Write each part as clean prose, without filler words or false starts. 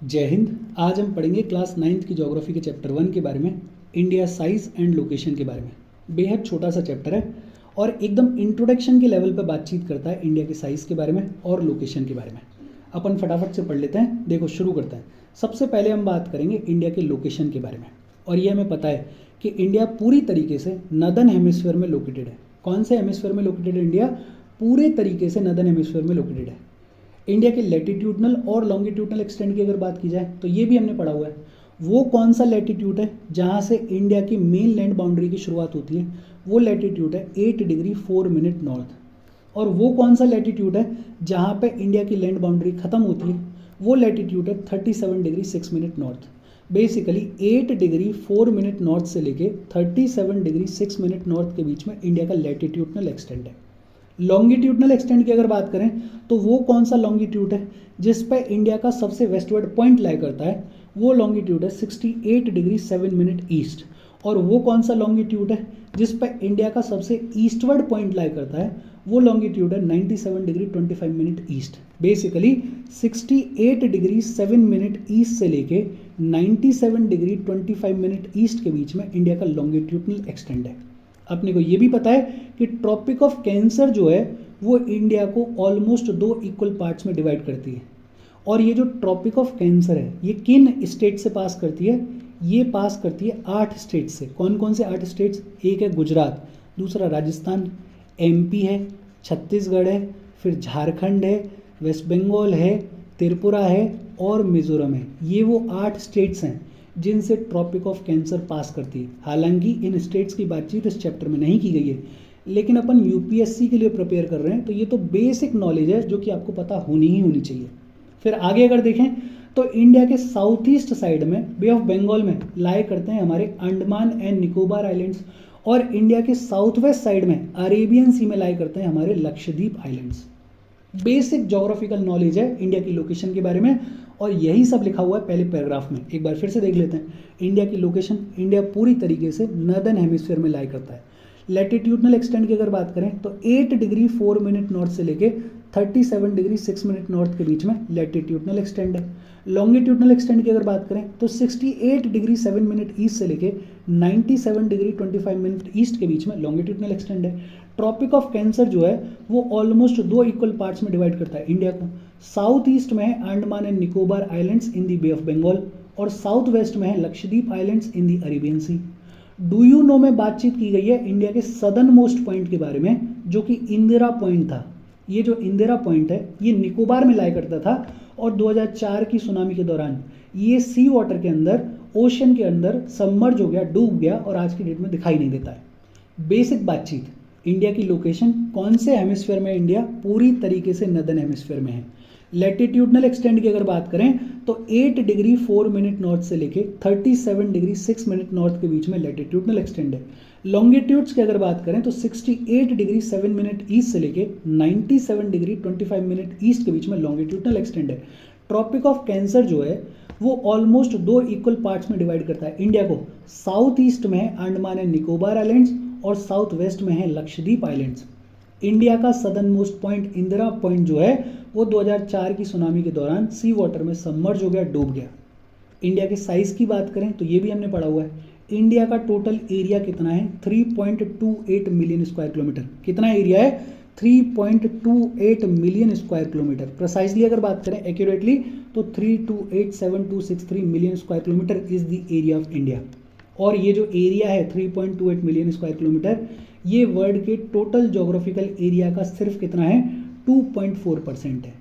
जय हिंद। आज हम पढ़ेंगे क्लास 9th की ज्योग्राफी के चैप्टर 1 के बारे में, इंडिया साइज एंड लोकेशन के बारे में। बेहद छोटा सा चैप्टर है और एकदम इंट्रोडक्शन के लेवल पर बातचीत करता है इंडिया के साइज़ के बारे में और लोकेशन के बारे में। अपन फटाफट से पढ़ लेते हैं। देखो, शुरू करते हैं। सबसे पहले हम बात करेंगे इंडिया के लोकेशन के बारे में। और ये हमें पता है कि इंडिया पूरी तरीके से नदर्न हेमिस्फीयर में लोकेटेड है। कौन से हेमिस्फीयर में लोकेटेड है इंडिया? पूरे तरीके से नदर्न हेमिस्फीयर में लोकेटेड है। इंडिया के लैटिट्यूडनल और लॉन्गिट्यूडनल एक्सटेंट की अगर बात की जाए तो ये भी हमने पढ़ा हुआ है। वो कौन सा लैटिट्यूड है जहाँ से इंडिया की मेन लैंड बाउंड्री की शुरुआत होती है? वो लैटिट्यूड है 8 डिग्री 4 मिनट नॉर्थ। और वो कौन सा लैटिट्यूड है जहाँ पे इंडिया की लैंड बाउंड्री खत्म होती है? वो लैटिट्यूड है 37 degree 6 minute north. Basically 8 degree 4 minute north से लेके 37 डिग्री 6 मिनट नॉर्थ के बीच में इंडिया का लैटिट्यूडनल एक्सटेंट है। लॉन्गिट्यूडनल एक्सटेंट की अगर बात करें तो वो कौन सा लॉन्गिट्यूड है जिस पे इंडिया का सबसे वेस्टवर्ड पॉइंट लाई करता है? वो लॉन्गिट्यूड है 68 डिग्री 7 मिनट ईस्ट। और वो कौन सा लॉन्गिट्यूड है जिस पे इंडिया का सबसे ईस्टवर्ड पॉइंट लाई करता है? वो लॉन्गिट्यूड है 97 degree 25 minute east. Basically 68 degree 7 minute east से लेके 97 डिग्री 25 मिनट ईस्ट के बीच में इंडिया का लॉन्गिट्यूडनल एक्सटेंट है। अपने को ये भी पता है कि ट्रॉपिक ऑफ कैंसर जो है वो इंडिया को ऑलमोस्ट 2 इक्वल पार्ट्स में डिवाइड करती है। और ये जो ट्रॉपिक ऑफ कैंसर है ये किन स्टेट से पास करती है? ये पास करती है 8 स्टेट से। कौन कौन से 8 स्टेट्स? एक है गुजरात, दूसरा राजस्थान, एमपी है, छत्तीसगढ़ है, फिर झारखंड है, वेस्ट बंगाल है, त्रिपुरा है और मिजोरम है। ये वो 8 स्टेट्स हैं जिनसे ट्रॉपिक ऑफ कैंसर पास करती है। हालांकि इन स्टेट्स की बातचीत इस चैप्टर में नहीं की गई है, लेकिन अपन यूपीएससी के लिए प्रिपेयर कर रहे हैं तो ये तो बेसिक नॉलेज है जो कि आपको पता होनी चाहिए। फिर आगे अगर देखें तो इंडिया के साउथ ईस्ट साइड में बे ऑफ बंगाल में लाई करते हैं हमारे अंडमान एंड निकोबार आइलैंड्स, और इंडिया के साउथ वेस्ट साइड में अरेबियन सी में लाई करते हैं हमारे Lakshadweep islands. Basic geographical knowledge है इंडिया की लोकेशन के बारे में, और यही सब लिखा हुआ है पहले पैराग्राफ में। एक बार फिर से देख लेते हैं। इंडिया की लोकेशन, इंडिया पूरी तरीके से नॉर्दर्न हेमिस्फीयर में लाई करता है। लैटिट्यूडनल एक्सटेंट की अगर बात करें तो 8 डिग्री 4 मिनट नॉर्थ से लेके 37 डिग्री 6 मिनट नॉर्थ के बीच में लैटिट्यूडनल एक्सटेंट है। लॉन्गिट्यूडनल एक्सटेंट की अगर बात करें तो 68 डिग्री 7 मिनट ईस्ट से लेके 97 डिग्री 25 मिनट ईस्ट के बीच में लॉन्गिट्यूडनल एक्सटेंट है। ट्रॉपिक ऑफ कैंसर जो है वो ऑलमोस्ट 2 इक्वल पार्ट्स में डिवाइड करता है इंडिया को। साउथ ईस्ट में है Andaman and Nicobar islands in the bay of Bengal, और साउथ वेस्ट में है Lakshadweep islands in the Arabian sea. Do you know में बातचीत की गई है इंडिया के सदर्न मोस्ट पॉइंट के बारे में, जो कि इंदिरा पॉइंट था। ये जो इंदिरा पॉइंट है ये निकोबार में लाई करता था, और 2004 की सुनामी के दौरान ये सी वाटर के अंदर, ओशन के अंदर सबमर्ज हो गया, डूब गया, और आज की डेट में दिखाई नहीं देता है। बेसिक बातचीत, इंडिया की लोकेशन कौन से हेमिस्फीयर में? इंडिया पूरी तरीके से नॉर्दर्न हेमिस्फीयर में है। लैटिट्यूडनल एक्सटेंट की अगर बात करें तो 8 डिग्री 4 मिनट नॉर्थ से लेके 37 डिग्री 6 मिनट नॉर्थ के बीच में लैटिट्यूडनल एक्सटेंट है। लॉन्गिट्यूड्स की अगर बात करें तो 68 डिग्री 7 मिनट ईस्ट से लेके 97 डिग्री 25 मिनट ईस्ट के बीच में लॉन्गिट्यूडनल एक्सटेंट है। ट्रॉपिक ऑफ कैंसर जो है वो ऑलमोस्ट 2 इक्वल पार्ट्स में डिवाइड करता है इंडिया को। साउथ ईस्ट में है अंडमान एंड निकोबार आइलैंड्स, और साउथ वेस्ट में है लक्षद्वीप आइलैंड्स। इंडिया का southern most point Indira point जो है वो 2004 की सुनामी के दौरान सी वाटर में सबमर्ज हो गया, डूब गया। इंडिया के साइज की बात करें तो ये भी हमने पढ़ा हुआ है। इंडिया का टोटल एरिया कितना है? 3.28 मिलियन स्क्वायर किलोमीटर। कितना एरिया है? 3.28 मिलियन स्क्वायर किलोमीटर। प्रिसाइजली अगर बात करें एक्यूरेटली तो 3287263 million square kilometre is the area of India. और ये जो एरिया है 3.28 मिलियन स्क्वायर किलोमीटर, ये वर्ल्ड के टोटल ज्योग्राफिकल एरिया का सिर्फ कितना है? 2.4% है।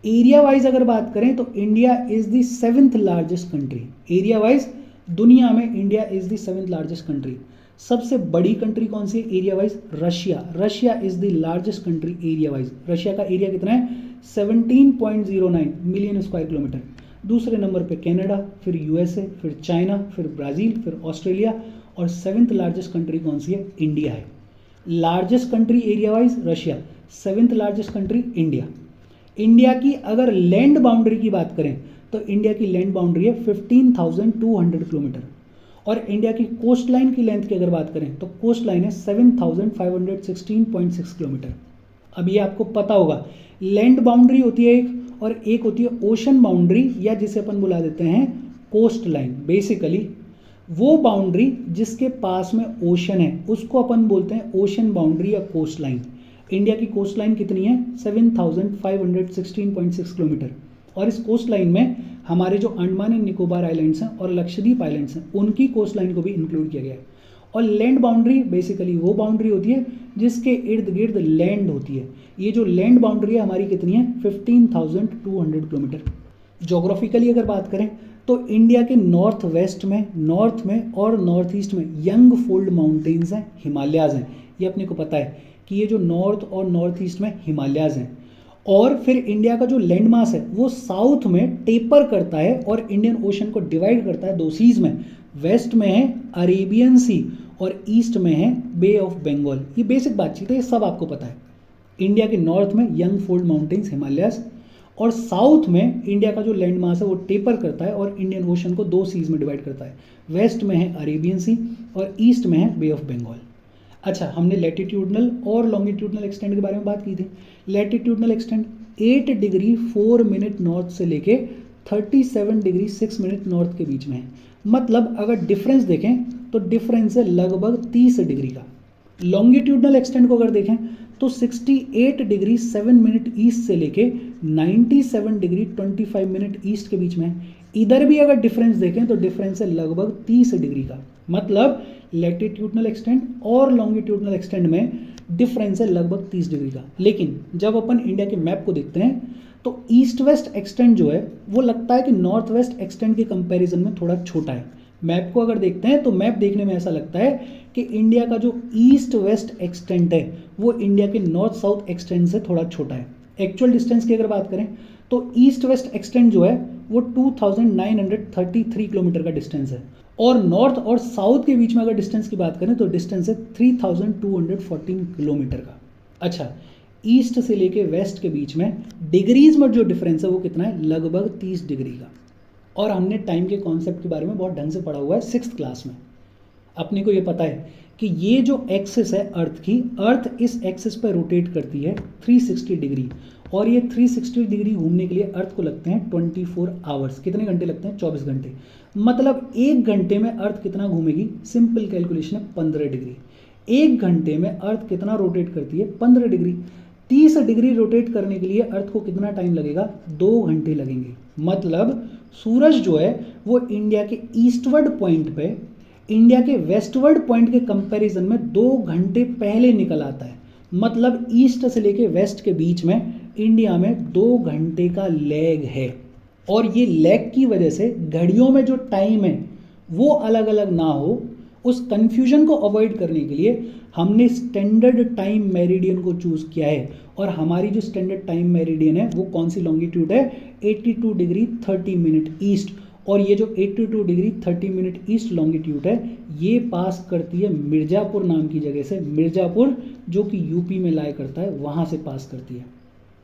एरिया वाइज अगर बात करें तो India is the 7th largest country. Area wise दुनिया में India is the 7th largest country. सबसे बड़ी कंट्री कौन सी है area wise? Russia. Russia is the largest country area wise. Russia का एरिया कितना है? 17.09 मिलियन स्क्वायर किलोमीटर। दूसरे नंबर पे कनाडा, फिर यूएसए, फिर चाइना, फिर ब्राज़ील, फिर ऑस्ट्रेलिया, और 7th लार्जेस्ट कंट्री कौन सी है? इंडिया है। Largest country area wise Russia, 7th largest country India. India की अगर लैंड बाउंड्री की बात करें तो इंडिया की लैंड बाउंड्री है 15,200 किलोमीटर, और इंडिया की कोस्ट लाइन की लेंथ की अगर बात करें तो कोस्ट लाइन है 7,516.6 किलोमीटर। अब ये आपको पता होगा, लैंड बाउंड्री होती है एक, और एक होती है ओशन बाउंड्री, या जिसे अपन बुला देते हैं कोस्ट लाइन। बेसिकली वो बाउंड्री जिसके पास में ओशन है उसको अपन बोलते हैं ओशन बाउंड्री या कोस्ट लाइन। इंडिया की कोस्ट लाइन कितनी है? 7516.6 किलोमीटर। और इस कोस्ट लाइन में हमारे जो अंडमान एंड निकोबार आइलैंड्स हैं और लक्षद्वीप आइलैंड्स हैं उनकी कोस्ट लाइन को भी इंक्लूड किया गया है। और लैंड बाउंड्री बेसिकली वो बाउंड्री होती है जिसके इर्द गिर्द लैंड होती है। ये जो लैंड बाउंड्री है हमारी कितनी है? 15,200 किलोमीटर। जोग्राफिकली अगर बात करें तो इंडिया के नॉर्थ वेस्ट में, नॉर्थ में और नॉर्थ ईस्ट में यंग फोल्ड माउंटेन्स हैं, हिमालयाज हैं। ये अपने को पता है कि ये जो नॉर्थ और नॉर्थ ईस्ट में हिमालयाज हैं। और फिर इंडिया का जो लैंड मास है वो साउथ में टेपर करता है और इंडियन ओशन को डिवाइड करता है दो सीज में। वेस्ट में है अरेबियन सी और ईस्ट में है बे ऑफ बंगाल। ये बेसिक बातचीत है, ये सब आपको पता है। इंडिया के नॉर्थ में यंग फोल्ड माउंटेन्स हिमालयाज और साउथ में इंडिया का जो लैंड मास है वो टेपर करता है और इंडियन ओशन को दो सीज में डिवाइड करता है। वेस्ट में है अरेबियन सी और ईस्ट में है बे ऑफ बंगाल। अच्छा, हमने लैटिट्यूडनल और लॉन्गिट्यूडनल एक्सटेंड के बारे में बात की थी। Latitudinal extend 8 degree 4 minute north से लेके 37 डिग्री 6 मिनट नॉर्थ के बीच में है। मतलब अगर डिफरेंस देखें तो डिफरेंस है लगभग 30 डिग्री का। लॉन्गिट्यूडनल एक्सटेंड को अगर देखें तो 68 डिग्री 7 मिनट ईस्ट से लेके 97 डिग्री 25 मिनट ईस्ट के बीच में है। इधर भी अगर डिफरेंस देखें तो डिफरेंस है लगभग 30 डिग्री का। मतलब लैटिट्यूडनल एक्सटेंड और लॉन्गिट्यूडनल एक्सटेंड में डिफरेंस है लगभग 30 डिग्री का। लेकिन जब अपन इंडिया के मैप को देखते हैं तो ईस्ट वेस्ट एक्सटेंड जो है वो लगता है कि नॉर्थ वेस्ट एक्सटेंड के कंपैरिजन में थोड़ा छोटा है। मैप को अगर देखते हैं तो मैप देखने में ऐसा लगता है कि इंडिया का जो ईस्ट वेस्ट एक्सटेंट है वो इंडिया के नॉर्थ साउथ एक्सटेंट से थोड़ा छोटा है। एक्चुअल डिस्टेंस की अगर बात करें तो ईस्ट वेस्ट एक्सटेंट जो है वो 2933 किलोमीटर का डिस्टेंस है और नॉर्थ और साउथ के बीच में अगर डिस्टेंस की बात करें तो डिस्टेंस है 3214 किलोमीटर का। अच्छा, ईस्ट से लेके वेस्ट के बीच में डिग्रीज में जो डिफरेंस है वो कितना है? लगभग 30 डिग्री का। और हमने टाइम के कॉन्सेप्ट के बारे में बहुत ढंग से पढ़ा हुआ है 6th क्लास में। अपने को ये पता है कि ये जो एक्सिस है अर्थ की, अर्थ इस एक्सिस पर रोटेट करती है 360 डिग्री और ये 360 डिग्री घूमने के लिए अर्थ को लगते हैं 24 आवर्स। कितने घंटे लगते हैं? 24 घंटे। मतलब 1 घंटे में अर्थ कितना घूमेगी? सिंपल कैलकुलेशन है 15 डिग्री। 1 घंटे में अर्थ कितना रोटेट करती है? 15 डिग्री। 30 डिग्री रोटेट करने के लिए अर्थ को कितना टाइम लगेगा? 2 घंटे लगेंगे। मतलब सूरज जो है वो इंडिया के ईस्टवर्ड पॉइंट पे इंडिया के वेस्टवर्ड पॉइंट के कंपैरिजन में 2 घंटे पहले निकल आता है। मतलब ईस्ट से लेके वेस्ट के बीच में इंडिया में 2 घंटे का लैग है और ये लैग की वजह से घड़ियों में जो टाइम है वो अलग अलग ना हो, उस कंफ्यूजन को अवॉइड करने के लिए हमने स्टैंडर्ड टाइम मेरिडियन को चूज किया है। और हमारी जो स्टैंडर्ड टाइम मेरिडियन है वो कौन सी लॉन्गिट्यूड है? 82 डिग्री 30 मिनट ईस्ट। और ये जो 82 डिग्री 30 मिनट ईस्ट लॉन्गिट्यूड है ये पास करती है मिर्ज़ापुर नाम की जगह से। मिर्ज़ापुर जो कि यूपी में लाया करता है, वहाँ से पास करती है।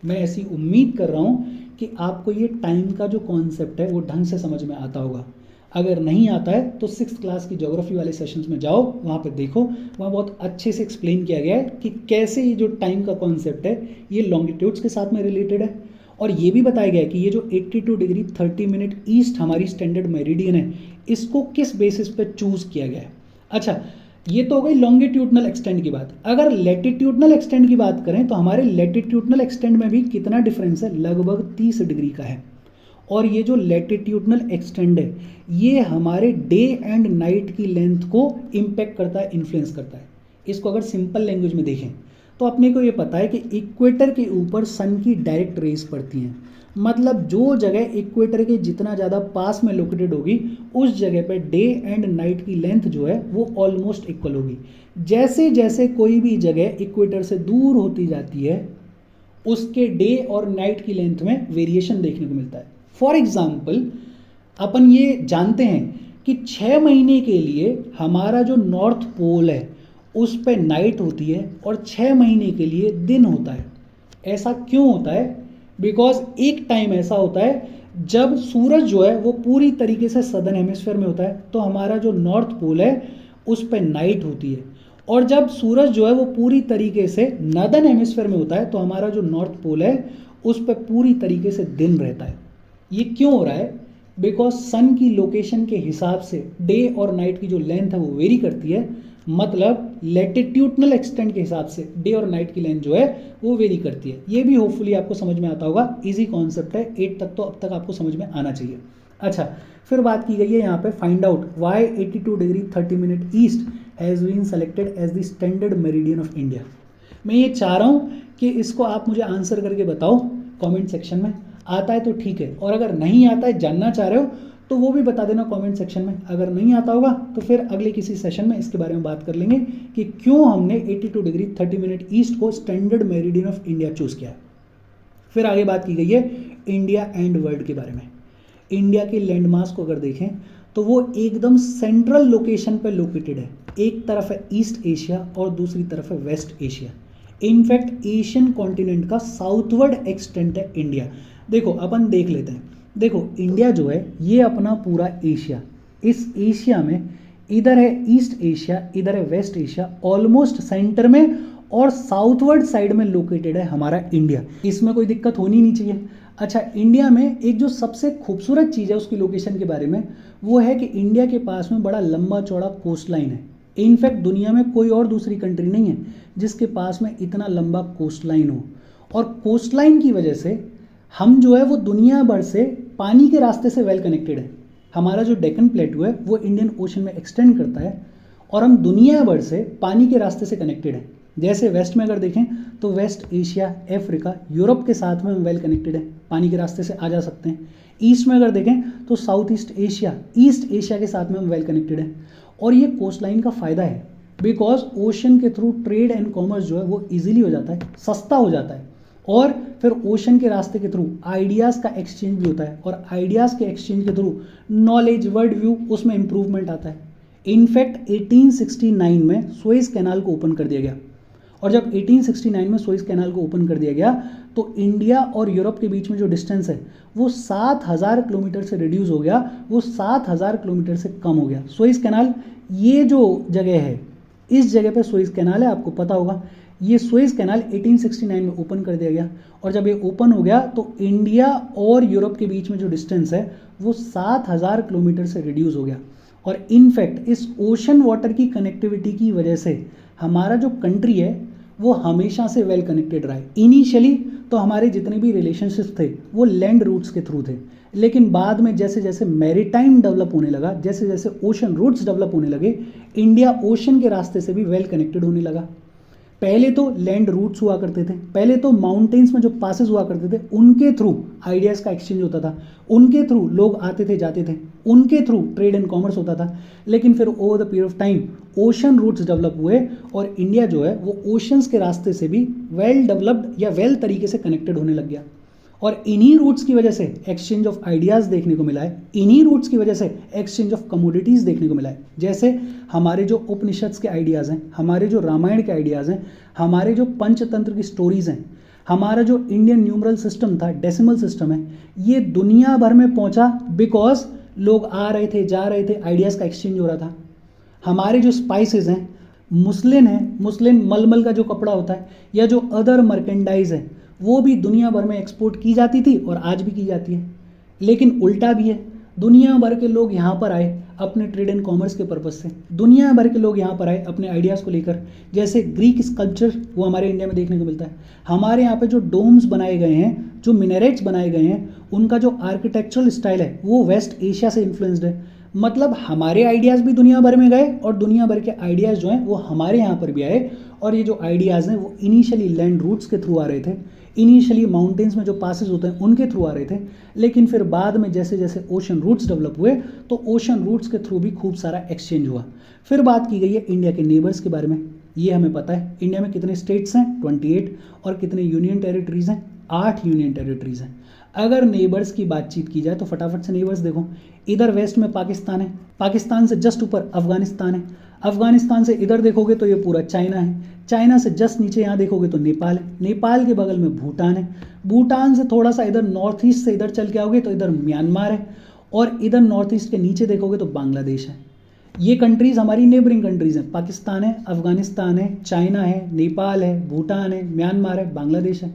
मैं ऐसी उम्मीद कर रहा हूँ कि आपको ये टाइम का जो कॉन्सेप्ट है वो ढंग से समझ में आता होगा। अगर नहीं आता है तो 6th क्लास की ज्योग्राफी वाले सेशंस में जाओ, वहाँ पे देखो, वहाँ बहुत अच्छे से एक्सप्लेन किया गया है कि कैसे ये जो टाइम का कॉन्सेप्ट है ये लॉन्गिट्यूड्स के साथ में रिलेटेड है। और ये भी बताया गया है कि ये जो 82 डिग्री 30 मिनट ईस्ट हमारी स्टैंडर्ड मेरिडियन है इसको किस बेसिस पे चूज किया गया है। अच्छा, ये तो हो गई लॉन्गिट्यूडनल एक्सटेंड की बात। अगर लैटिट्यूडनल एक्सटेंड की बात करें तो हमारे लैटिट्यूडनल एक्सटेंड में भी कितना डिफरेंस है? लगभग 30 डिग्री का है। और ये जो लैटिट्यूडनल एक्सटेंड है ये हमारे डे एंड नाइट की लेंथ को इम्पेक्ट करता है, इन्फ्लुएंस करता है। इसको अगर सिंपल लैंग्वेज में देखें तो अपने को ये पता है कि इक्वेटर के ऊपर सन की डायरेक्ट रेज पड़ती हैं। मतलब जो जगह इक्वेटर के जितना ज़्यादा पास में लोकेटेड होगी उस जगह पे डे एंड नाइट की लेंथ जो है वो ऑलमोस्ट इक्वल होगी। जैसे जैसे कोई भी जगह इक्वेटर से दूर होती जाती है उसके डे और नाइट की लेंथ में वेरिएशन देखने को मिलता है। फॉर एग्जाम्पल, अपन ये जानते हैं कि 6 महीने के लिए हमारा जो नॉर्थ पोल है उस पर नाइट होती है और 6 महीने के लिए दिन होता है। ऐसा क्यों होता है? बिकॉज एक टाइम ऐसा होता है जब सूरज जो है वो पूरी तरीके से सदर्न हेमिस्फीयर में होता है तो हमारा जो नॉर्थ पोल है उस पर नाइट होती है, और जब सूरज जो है वो पूरी तरीके से नॉर्दर्न हेमिस्फीयर में होता है तो हमारा जो नॉर्थ पोल है उस पर पूरी तरीके से दिन रहता है। ये क्यों हो रहा है? बिकॉज सन की लोकेशन के हिसाब से डे और नाइट की जो लेंथ है वो वेरी करती है, मतलब लेटिट्यूडनल एक्सटेंट के हिसाब से डे और नाइट की लेंथ जो है वो वेरी करती है। ये भी होपफुली आपको समझ में आता होगा, इजी कॉन्सेप्ट है, 8 तक तो अब तक आपको समझ में आना चाहिए। अच्छा, फिर बात की गई है यहाँ पे find out why 82 degree 30 minute east has been selected as the standard meridian of India. मैं ये चाह रहा हूँ कि इसको आप मुझे आंसर करके बताओ कमेंट सेक्शन में। आता है तो ठीक है, और अगर नहीं आता है, जानना चाह रहे हो, तो वो भी बता देना कमेंट सेक्शन में। अगर नहीं आता होगा तो फिर अगले किसी सेशन में इसके बारे में बात कर लेंगे कि क्यों हमने 82 डिग्री 30 मिनट ईस्ट को standard meridian of India choose किया। फिर आगे बात की गई है इंडिया एंड वर्ल्ड के बारे में। इंडिया के लैंडमार्क्स को अगर देखें तो वो एकदम सेंट्रल लोकेशन पर लोकेटेड है। एक तरफ है ईस्ट एशिया और दूसरी तरफ है west Asia. In fact Asian continent का साउथवर्ड एक्सटेंट है इंडिया। देखो अपन देख लेते हैं, देखो इंडिया जो है ये अपना पूरा एशिया, इस एशिया में इधर है ईस्ट एशिया, इधर है वेस्ट एशिया, ऑलमोस्ट सेंटर में और साउथवर्ड साइड में लोकेटेड है हमारा इंडिया। इसमें कोई दिक्कत होनी नहीं चाहिए। अच्छा, इंडिया में एक जो सबसे खूबसूरत चीज़ है उसकी लोकेशन के बारे में, वो है कि इंडिया के पास में बड़ा लंबा चौड़ा कोस्ट लाइन है। इनफैक्ट दुनिया में कोई और दूसरी कंट्री नहीं है जिसके पास में इतना लंबा कोस्ट लाइन हो, और कोस्ट लाइन की वजह से हम जो है वो दुनिया भर से पानी के रास्ते से वेल कनेक्टेड है। हमारा जो डेक्कन प्लेटू है वो इंडियन ओशन में एक्सटेंड करता है और हम दुनिया भर से पानी के रास्ते से कनेक्टेड हैं। जैसे वेस्ट में अगर देखें तो वेस्ट एशिया, अफ्रीका, यूरोप के साथ में हम वेल कनेक्टेड है, पानी के रास्ते से आ जा सकते हैं। ईस्ट में अगर देखें तो south east Asia, east Asia के साथ में हम वेल कनेक्टेड हैं। और ये कोस्ट लाइन का फ़ायदा है बिकॉज ओशन के थ्रू ट्रेड एंड कॉमर्स जो है वो ईजिली हो जाता है, सस्ता हो जाता है, और फिर ओशन के रास्ते के थ्रू आइडियाज़ का एक्सचेंज भी होता है, और आइडियाज़ के एक्सचेंज के थ्रू नॉलेज, वर्ल्ड व्यू, उसमें इंप्रूवमेंट आता है। इनफैक्ट 1869 में सुएज कैनाल को ओपन कर दिया गया, और जब 1869 में सुएज कैनाल को ओपन कर दिया गया तो इंडिया और यूरोप के बीच में जो डिस्टेंस है वो 7000 किलोमीटर से रिड्यूस हो गया, वो 7000 किलोमीटर से कम हो गया। सुएज कैनाल, ये जो जगह है, इस जगह पे सुएज कैनाल है, आपको पता होगा। ये सुएज कैनाल 1869 में ओपन कर दिया गया, और जब ये ओपन हो गया तो इंडिया और यूरोप के बीच में जो डिस्टेंस है वो 7000 किलोमीटर से रिड्यूस हो गया। और इनफैक्ट इस ओशन वाटर की कनेक्टिविटी की वजह से हमारा जो कंट्री है वो हमेशा से वेल कनेक्टेड रहा है। इनिशियली तो हमारे जितने भी रिलेशनशिप थे वो लैंड रूट्स के थ्रू थे, लेकिन बाद में जैसे जैसे मैरीटाइम डेवलप होने लगा, जैसे जैसे ओशन रूट्स डेवलप होने लगे, इंडिया ओशन के रास्ते से भी वेल कनेक्टेड होने लगा। पहले तो लैंड रूट्स हुआ करते थे, पहले तो माउंटेन्स में जो पासेस हुआ करते थे उनके थ्रू आइडियाज़ का एक्सचेंज होता था, उनके थ्रू लोग आते थे जाते थे, उनके थ्रू ट्रेड एंड कॉमर्स होता था। लेकिन फिर over the period of time ocean routes develop हुए और इंडिया जो है वो ओशंस के रास्ते से भी वेल डेवलप्ड या वेल तरीके से कनेक्टेड होने लग गया। और इन्हीं रूट्स की वजह से एक्सचेंज ऑफ आइडियाज़ देखने को मिला है, इन्हीं रूट्स की वजह से एक्सचेंज ऑफ कमोडिटीज़ देखने को मिला है। जैसे हमारे जो उपनिषद्स के आइडियाज़ हैं, हमारे जो रामायण के आइडियाज़ हैं, हमारे जो पंचतंत्र की स्टोरीज़ हैं, हमारा जो इंडियन न्यूमरल सिस्टम था, डेसिमल सिस्टम है, ये दुनिया भर में पहुंचा बिकॉज लोग आ रहे थे, जा रहे थे, आइडियाज़ का एक्सचेंज हो रहा था। हमारे जो स्पाइसेस हैं, मुस्लिन है, मुस्लिन मलमल का जो कपड़ा होता है, या जो अदर मर्केंडाइज है, वो भी दुनिया भर में एक्सपोर्ट की जाती थी और आज भी की जाती है। लेकिन उल्टा भी है, दुनिया भर के लोग यहाँ पर आए अपने ट्रेड एंड कॉमर्स के पर्पज़ से, दुनिया भर के लोग यहाँ पर आए अपने आइडियाज़ को लेकर। जैसे ग्रीक स्कल्पचर वो हमारे इंडिया में देखने को मिलता है। हमारे यहाँ पे जो डोम्स बनाए गए हैं, जो मिनरेट्स बनाए गए हैं, उनका जो आर्किटेक्चरल स्टाइल है वो वेस्ट एशिया से इन्फ्लुएंस्ड है। मतलब हमारे आइडियाज़ भी दुनिया भर में गए और दुनिया भर के आइडियाज़ जो हैं वो हमारे यहाँ पर भी आए। और ये जो आइडियाज़ हैं वो इनिशियली लैंड रूट्स के थ्रू आ रहे थे, इनिशियली माउंटेन्स में जो पासेस होते हैं उनके थ्रू आ रहे थे, लेकिन फिर बाद में जैसे जैसे ओशन रूट्स डेवलप हुए तो ओशन रूट्स के थ्रू भी खूब सारा एक्सचेंज हुआ। फिर बात की गई है इंडिया के नेबर्स के बारे में। ये हमें पता है इंडिया में कितने स्टेट्स हैं, 28, और कितने यूनियन टेरिटरीज हैं, 8 यूनियन टेरिटरीज हैं। अगर नेबर्स की बातचीत की जाए तो फटाफट से नेबर्स देखो। इधर वेस्ट में पाकिस्तान है, पाकिस्तान से जस्ट ऊपर अफगानिस्तान है, अफगानिस्तान से इधर देखोगे तो ये पूरा चाइना है, चाइना से जस्ट नीचे यहाँ देखोगे तो नेपाल है, नेपाल के बगल में भूटान है, भूटान से थोड़ा सा इधर नॉर्थ ईस्ट से इधर चल के आओगे तो इधर म्यांमार है, और इधर नॉर्थ ईस्ट के नीचे देखोगे तो बांग्लादेश है। ये कंट्रीज़ हमारी नेबरिंग कंट्रीज़ हैं। पाकिस्तान है, अफगानिस्तान है, चाइना है, नेपाल है, भूटान है, म्यांमार है, बांग्लादेश है।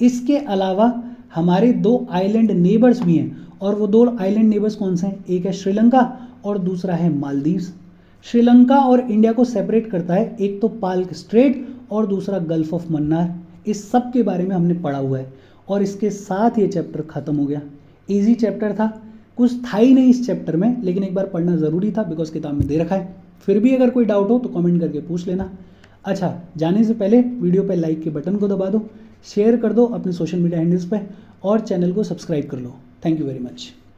इसके अलावा हमारे 2 आइलैंड नेबर्स भी हैं, और वो 2 आइलैंड नेबर्स कौन से हैं? एक है श्रीलंका और दूसरा है मालदीव्स। श्रीलंका और इंडिया को सेपरेट करता है एक तो पाल्क स्ट्रेट और दूसरा गल्फ ऑफ मन्नार। इस सब के बारे में हमने पढ़ा हुआ है और इसके साथ ये चैप्टर खत्म हो गया। इजी चैप्टर था, कुछ था ही नहीं इस चैप्टर में, लेकिन एक बार पढ़ना ज़रूरी था बिकॉज किताब में दे रखा है। फिर भी अगर कोई डाउट हो तो कमेंट करके पूछ लेना। अच्छा, जाने से पहले वीडियो पे लाइक के बटन को दबा दो, शेयर कर दो अपने सोशल मीडिया हैंडल्स पे और चैनल को सब्सक्राइब कर लो। Thank you very much.